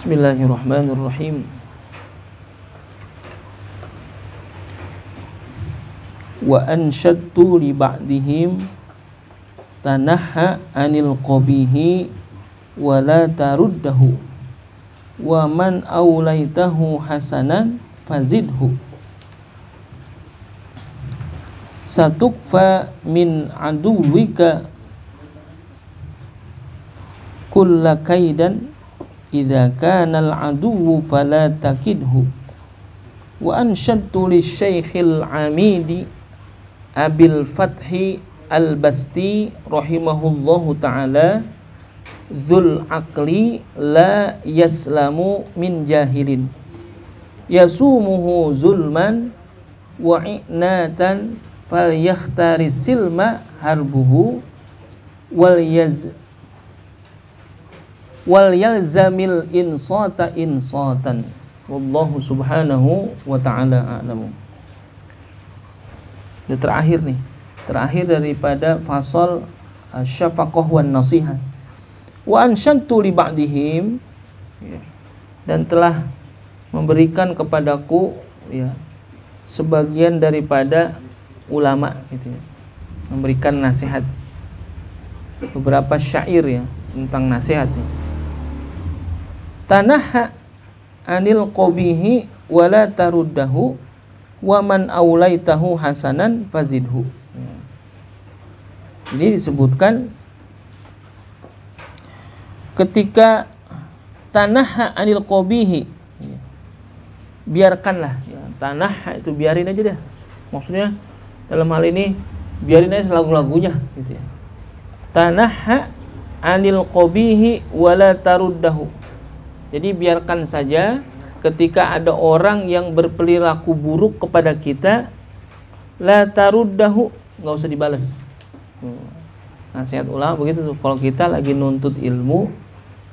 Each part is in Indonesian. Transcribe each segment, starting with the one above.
Bismillahirrahmanirrahim. Wa ansyadtu li ba'dihim tanahha anil qabihi wa la taruddahu wa man awlaitahu hasanan fazidhu satukfa min aduwika kulla kaidan idza kana al-aduwwu fala takidhu. Wa ansyadtu lisy-syaikhil amidi Abil Fathi Al-Basti rahimahullahu ta'ala dzul aqli la yaslamu min jahilin yasumuhu zulman wa i'natan falyahtari silma harbuhu wal yalzamil insata insatan wallahu subhanahu wa ta'ala a'lamu. Ini terakhir daripada fasal syafaqah wan nasihat. Wa ansyadtu li ba'dihim, dan telah memberikan kepadaku sebagian daripada ulama gitu ya, memberikan nasihat, beberapa syair tentang nasihat. Tanahha anil qabihi wala taruddahu wa man aulaitahu hasanan fazidhu. Ini disebutkan ketika tanahha anil qabihi, biarkanlah tanahha itu biarin aja dah. Maksudnya dalam hal ini biarin aja lagu-lagunya gitu ya. Tanahha anil qabihi wala taruddahu. Jadi biarkan saja ketika ada orang yang berperilaku buruk kepada kita, la taruddahu, enggak usah dibalas. Nasihat ulama begitu tuh, kalau kita lagi nuntut ilmu,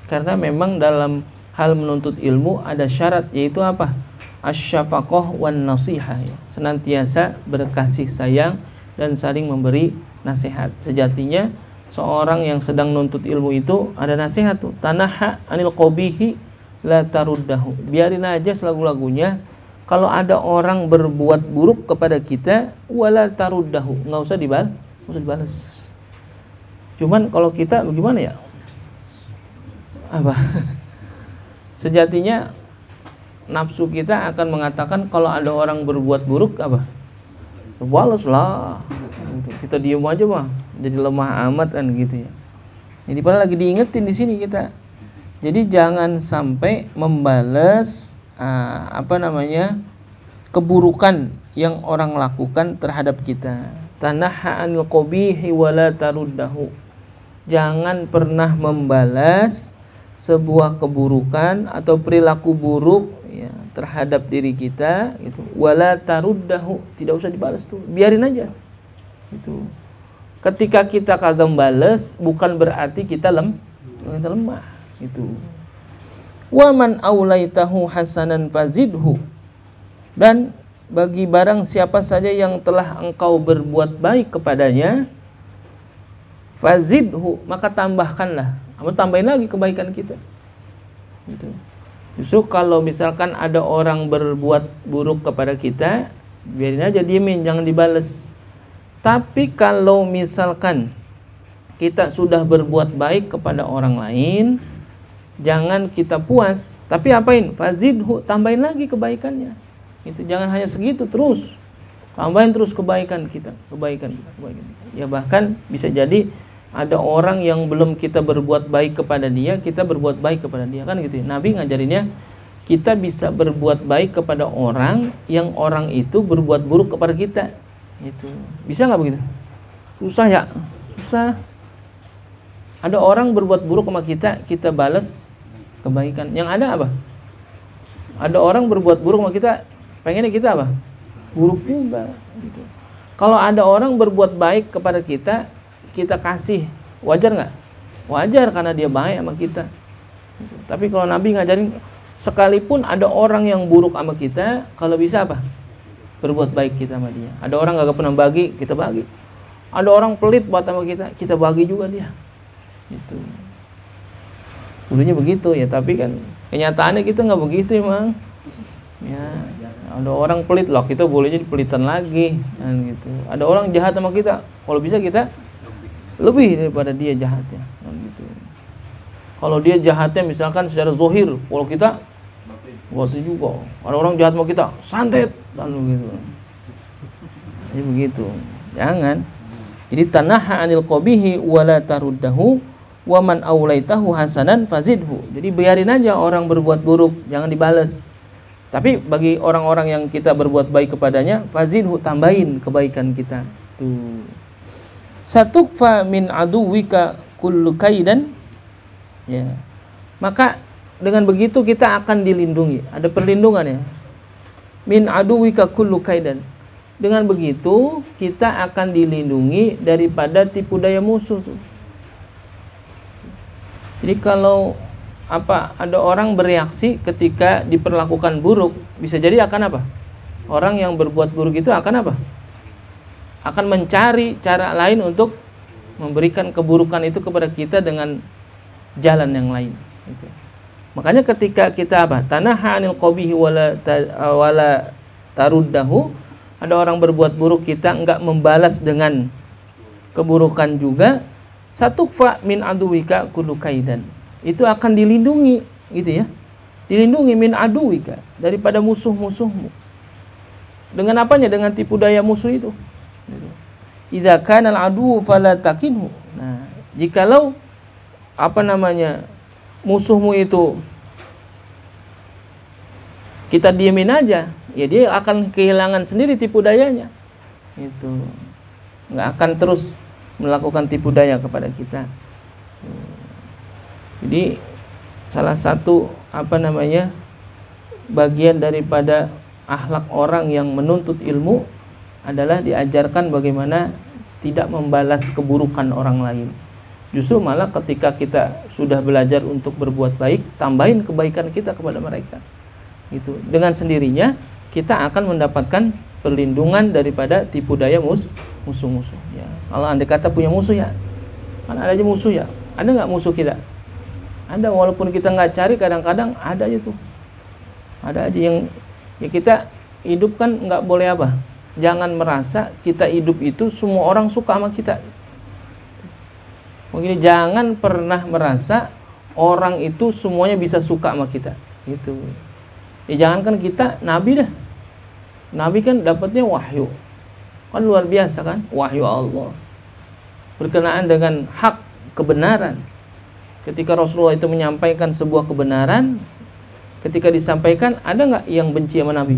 karena memang dalam hal menuntut ilmu ada syarat, yaitu apa? Asy-syafaqah wan nasihah, senantiasa berkasih sayang dan saling memberi nasihat. Sejatinya seorang yang sedang nuntut ilmu itu ada nasihat tuh. Tanahha anil qabihi la taruddahu, biarin aja selagu-lagunya. Kalau ada orang berbuat buruk kepada kita, wala taruddahu, nggak usah dibalas. Cuman kalau kita bagaimana ya? Apa? Sejatinya nafsu kita akan mengatakan kalau ada orang berbuat buruk apa? Balas lah. Kita diam aja mah, jadi lemah amat kan gitu ya. Jadi padahal lagi diingetin di sini kita. Jadi jangan sampai membalas keburukan yang orang lakukan terhadap kita. Tanahha anil qabihi wala taruddahu. Jangan pernah membalas sebuah keburukan atau perilaku buruk terhadap diri kita gitu. Wala taruddahu, tidak usah dibalas tuh. Biarin aja. Itu. Ketika kita kagak balas bukan berarti kita lemah. Itu. Wa man aulaitahu hasanan fazidhu, dan bagi barang siapa saja yang telah engkau berbuat baik kepadanya, fazidhu, maka tambahkanlah, tambahin lagi kebaikan kita. Gitu. Justru kalau misalkan ada orang berbuat buruk kepada kita, biarin aja, diemin, jangan dibales. Tapi kalau misalkan kita sudah berbuat baik kepada orang lain, jangan kita puas, tapi apain? Fazidhu, tambahin lagi kebaikannya. Itu jangan hanya segitu terus. Tambahin terus kebaikan kita. Ya bahkan bisa jadi ada orang yang belum kita berbuat baik kepada dia, kita berbuat baik kepada dia, kan gitu ya. Nabi ngajarinnya kita bisa berbuat baik kepada orang yang orang itu berbuat buruk kepada kita. Itu. Bisa enggak begitu? Susah ya? Susah. Ada orang berbuat buruk sama kita, kita balas kebaikan. Yang ada apa? Ada orang berbuat buruk sama kita, pengennya kita apa? Buruk juga. Gitu. Kalau ada orang berbuat baik kepada kita, kita kasih, wajar nggak? Wajar karena dia baik sama kita. Gitu. Tapi kalau Nabi ngajarin, sekalipun ada orang yang buruk sama kita, kalau bisa apa? Berbuat baik kita sama dia. Ada orang nggak pernah bagi, kita bagi. Ada orang pelit buat sama kita bagi juga dia. Itu. Dulunya begitu ya, tapi kan Kenyataannya kita nggak begitu emang. Ya, ada orang pelit loh, kita boleh jadi pelitan lagi, kan gitu. Ada orang jahat sama kita, kalau bisa kita lebih daripada dia jahatnya, kan gitu. Kalau dia jahatnya misalkan secara zohir, kalau kita waktu juga. Ada orang jahat sama kita, santet, kan gitu. Jadi begitu. Jangan. Jadi tanaha anil qabihi wala taruddahu wa man aulaitahu hasanan fazidhu. Jadi biarin aja orang berbuat buruk, jangan dibalas. Tapi bagi orang-orang yang kita berbuat baik kepadanya, fazidhu, tambahin kebaikan kita. Tuh. Satukfa min aduwika kullu kaidan. Ya. Maka dengan begitu kita akan dilindungi. Ada perlindungan ya. Min aduwika kullu kaidan. Dengan begitu kita akan dilindungi daripada tipu daya musuh tuh. Jadi kalau ada orang bereaksi ketika diperlakukan buruk, bisa jadi akan apa? Orang yang berbuat buruk itu akan apa? Akan mencari cara lain untuk memberikan keburukan itu kepada kita dengan jalan yang lain. Gitu. Makanya ketika kita tanaha anil qabihi wala taruddahu, ada orang berbuat buruk kita enggak membalas dengan keburukan juga, satukfa min aduwika kullu kaidan. Itu akan dilindungi, gitu ya. Dilindungi min aduwika, daripada musuh-musuhmu. Dengan apanya? Dengan tipu daya musuh itu. Idza kana al-adu fala takinhu. Nah, jikalau musuhmu itu kita diemin aja, ya dia akan kehilangan sendiri tipu dayanya. Itu nggak akan terus melakukan tipu daya kepada kita. Jadi salah satu bagian daripada akhlak orang yang menuntut ilmu adalah diajarkan bagaimana tidak membalas keburukan orang lain. Justru malah ketika kita sudah belajar untuk berbuat baik, tambahin kebaikan kita kepada mereka. Gitu. Dengan sendirinya kita akan mendapatkan perlindungan daripada tipu daya musuh-musuh. Ya. Kalau andai kata punya musuh ya, kan ada aja musuh ya. Ada nggak musuh kita? Ada, walaupun kita nggak cari, kadang-kadang ada aja tuh. Ada aja yang ya kita hidup kan nggak boleh jangan merasa kita hidup itu semua orang suka sama kita. Mungkin jangan pernah merasa orang itu semuanya bisa suka sama kita. Gitu. Ya jangankan kita, Nabi dah. Nabi kan dapatnya wahyu. Kan luar biasa kan? Wahyu Allah. Berkenaan dengan hak, kebenaran. Ketika Rasulullah itu menyampaikan sebuah kebenaran, ketika disampaikan, ada nggak yang benci sama Nabi?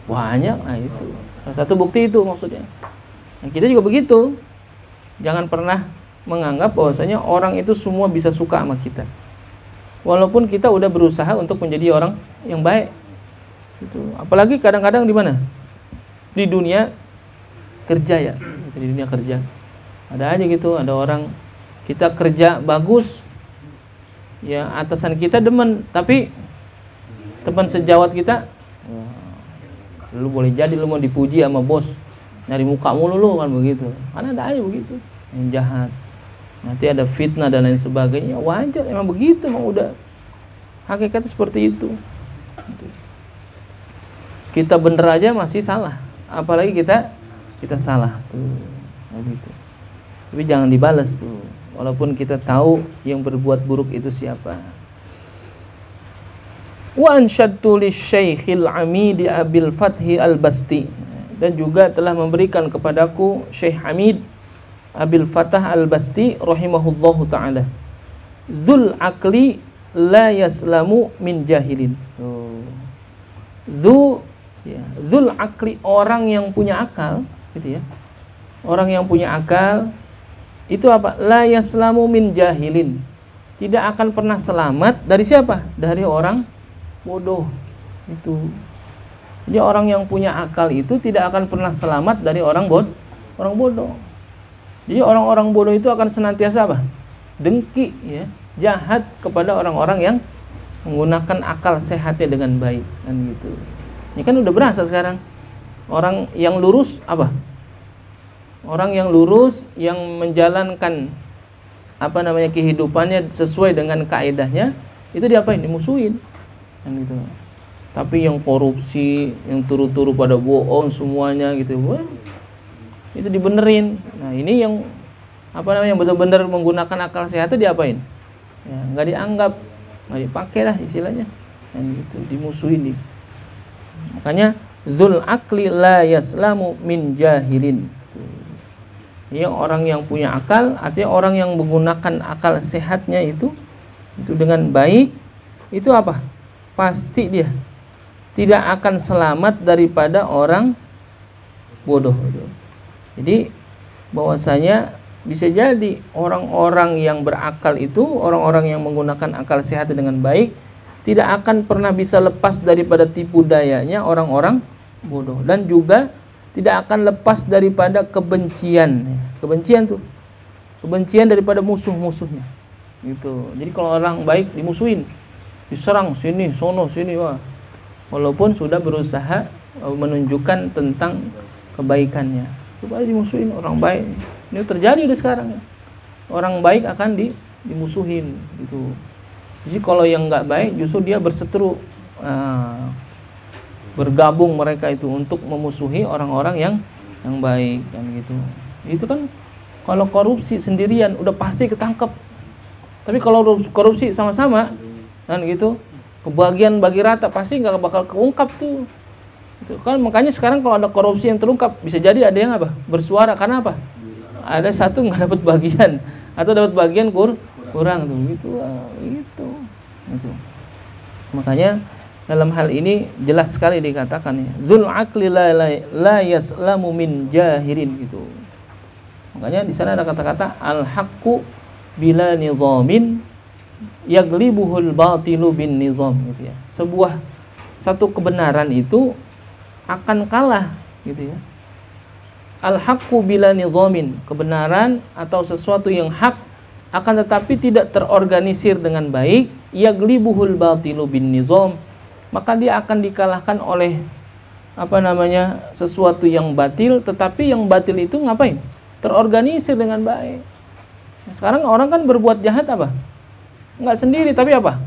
Banyak. Nah itu satu bukti itu maksudnya. Nah, kita juga begitu. Jangan pernah menganggap bahwasanya orang itu semua bisa suka sama kita. Walaupun kita udah berusaha untuk menjadi orang yang baik. Gitu. Apalagi kadang-kadang di mana? Di dunia kerja ya. Di dunia kerja. Ada aja gitu, ada orang kita kerja bagus, ya atasan kita demen, tapi teman sejawat kita, lu boleh jadi lu mau dipuji sama bos, nyari muka mulu lu, kan begitu. Kan ada aja begitu yang jahat. Nanti ada fitnah dan lain sebagainya. Wajar, emang begitu, emang udah hakikatnya seperti itu. Kita bener aja masih salah, apalagi kita salah tuh, begitu. Tapi jangan dibalas tuh, walaupun kita tahu yang berbuat buruk itu siapa. Wa ansyadtu lisy-syaikhil Amidi Abil Fathi Al-Basti, dan juga telah memberikan kepadaku Syekh Hamid Abil Fathah Al-Basti rahimahullahu taala, dzul aqli la yaslamu min jahilin. Dzul aqli, orang yang punya akal, gitu ya. Orang yang punya akal itu la yaslamu min jahilin, tidak akan pernah selamat dari siapa? Dari orang bodoh. Itu. Jadi orang yang punya akal itu tidak akan pernah selamat dari orang bodoh. Jadi orang-orang bodoh itu akan senantiasa dengki, ya, jahat kepada orang-orang yang menggunakan akal sehatnya dengan baik, kan gitu. Ini kan udah berasa sekarang. Orang yang lurus Orang yang lurus, yang menjalankan kehidupannya sesuai dengan kaidahnya, itu diapain? Dimusuhin. kan gitu. Tapi yang korupsi, yang turu-turu pada bohong semuanya gitu, wah, itu dibenerin. Nah ini yang apa namanya, yang benar-benar menggunakan akal sehat itu diapain? Ya, nggak dianggap, nggak dipakai lah istilahnya, dan gitu, dimusuhin. Makanya dzul akli la yaslamu min jahilin. Ya, orang yang punya akal, artinya orang yang menggunakan akal sehatnya itu dengan baik, itu apa? Pasti dia tidak akan selamat daripada orang bodoh. Jadi bahwasanya bisa jadi orang-orang yang berakal itu, orang-orang yang menggunakan akal sehat dengan baik, tidak akan pernah bisa lepas daripada tipu dayanya orang-orang bodoh, dan juga tidak akan lepas daripada kebencian. Kebencian tuh, kebencian daripada musuh-musuhnya. Gitu. Jadi kalau orang baik dimusuhin, diserang sini, sono, sini, wah. Walaupun sudah berusaha menunjukkan tentang kebaikannya, coba dimusuhin orang baik. Ini terjadi udah sekarang. Orang baik akan dimusuhin gitu. Jadi kalau yang nggak baik justru dia berseteru, bergabung mereka itu untuk memusuhi orang-orang yang baik kan gitu. Itu kan kalau korupsi sendirian udah pasti ketangkep. Tapi kalau korupsi sama-sama kan gitu, kebagian bagi rata, pasti nggak bakal keungkap tuh. Itu kan makanya sekarang kalau ada korupsi yang terungkap, bisa jadi ada yang apa? Bersuara, karena apa? Ada satu nggak dapat bagian atau dapat bagian kurang tuh gitu. Gitu. Makanya dalam hal ini jelas sekali dikatakan ya, dzul akli la yaslamu min jahirin gitu. Makanya di sana ada kata-kata al haqqu bila nizamin yaglibuhul batilu bin nizam gitu ya. Satu kebenaran itu akan kalah gitu ya. Al haqqu bila nizamin, kebenaran atau sesuatu yang hak akan tetapi tidak terorganisir dengan baik, yaglibuhul batilu bin nizam, maka dia akan dikalahkan oleh sesuatu yang batil, tetapi yang batil itu ngapain? Terorganisir dengan baik. Sekarang orang kan berbuat jahat apa? Nggak sendiri, tapi apa?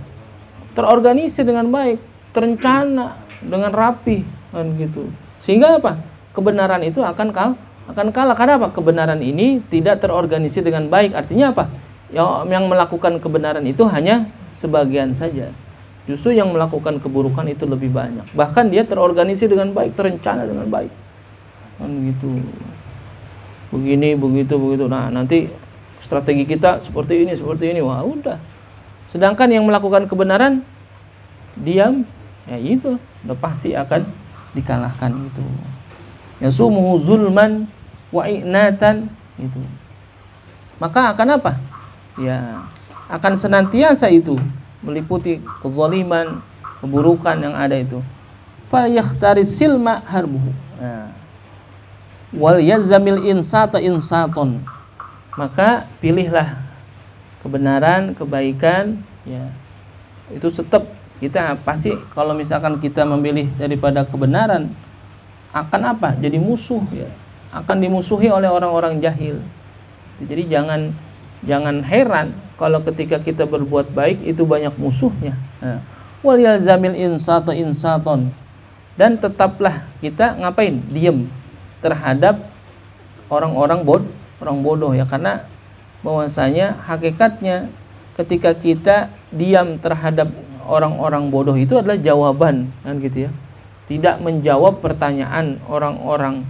Terorganisir dengan baik, terencana dengan rapi kan gitu. Sehingga apa? Kebenaran itu akan kalah. Karena apa? Kebenaran ini tidak terorganisir dengan baik. Artinya apa? Yang melakukan kebenaran itu hanya sebagian saja. Justru yang melakukan keburukan itu lebih banyak. Bahkan dia terorganisir dengan baik, terencana dengan baik. Kan gitu. Begini, begitu. Nah, nanti strategi kita seperti ini. Wah, udah. Sedangkan yang melakukan kebenaran diam, ya itu udah pasti akan dikalahkan itu. Yasumuhu zulman wa i'natan itu. Maka akan apa? Ya, akan senantiasa itu meliputi kezaliman, keburukan yang ada itu. Fal yakhtaris silma harbuhu. Wal yazamil insata insaton. Maka pilihlah kebenaran, kebaikan, ya. Itu tetap kita pasti kalau misalkan kita memilih daripada kebenaran, akan apa? Jadi musuh ya. Akan dimusuhi oleh orang-orang jahil. Jadi jangan heran kalau ketika kita berbuat baik itu banyak musuhnya. Wal yalzamil insata insaton. Dan tetaplah kita ngapain? Diam terhadap orang bodoh ya, karena bahwasanya hakikatnya ketika kita diam terhadap orang-orang bodoh itu adalah jawaban kan gitu ya. Tidak menjawab pertanyaan orang-orang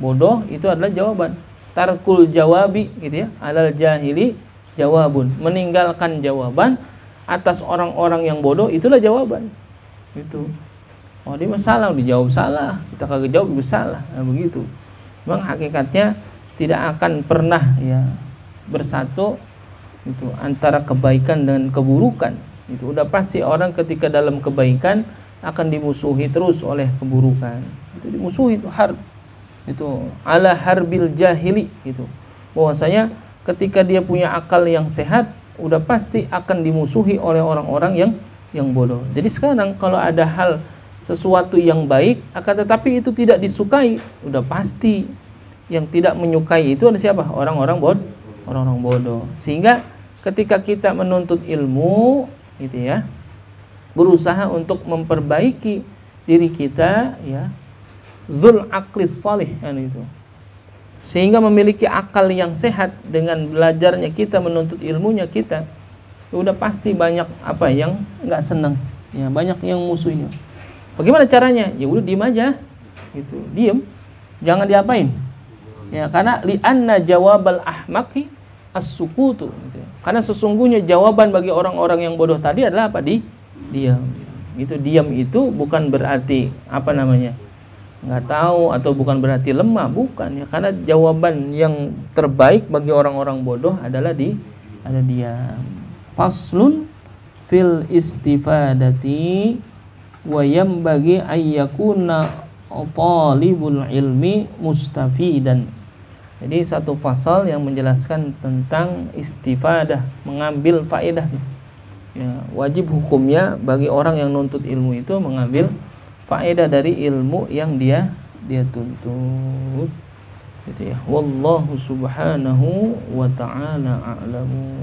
bodoh itu adalah jawaban. Tarkul jawabi gitu ya, alal jahili jawabun. Meninggalkan jawaban atas orang-orang yang bodoh itulah jawaban. Gitu. Oh, dia masalah, dijawab salah, kita kagak jawab juga salah. Nah, begitu. Memang hakikatnya tidak akan pernah ya bersatu itu antara kebaikan dan keburukan. Itu udah pasti orang ketika dalam kebaikan akan dimusuhi terus oleh keburukan. Itu dimusuhi, itu harb. Itu ala harbil jahili itu. Bahwasanya ketika dia punya akal yang sehat, udah pasti akan dimusuhi oleh orang-orang yang bodoh. Jadi sekarang kalau ada hal sesuatu yang baik akan tetapi itu tidak disukai, udah pasti yang tidak menyukai itu ada siapa? Orang-orang bodoh. Sehingga ketika kita menuntut ilmu gitu ya, berusaha untuk memperbaiki diri kita, ya, dzul aqlis salih, kan itu, sehingga memiliki akal yang sehat dengan belajarnya kita, menuntut ilmunya kita, udah pasti banyak apa yang nggak seneng, ya, banyak yang musuhnya. Bagaimana caranya? Ya udah diem aja, gitu, diem, jangan diapain, ya, karena li'anna jawabal ahmaqi as-sukutu, gitu. Karena sesungguhnya jawaban bagi orang-orang yang bodoh tadi adalah apa? Diam. Gitu, diam itu bukan berarti apa namanya, nggak tahu, atau bukan berarti lemah, bukan, ya, karena jawaban yang terbaik bagi orang-orang bodoh adalah ada diam. Faslun fil istifadati wa yambagi ayyakuna talibul ilmi mustafidan. Jadi satu fasal yang menjelaskan tentang istifadah, mengambil faedah. Ya, wajib hukumnya bagi orang yang nuntut ilmu itu mengambil faedah dari ilmu yang dia tuntut. Gitu ya. Wallahu subhanahu wa ta'ala a'lamu.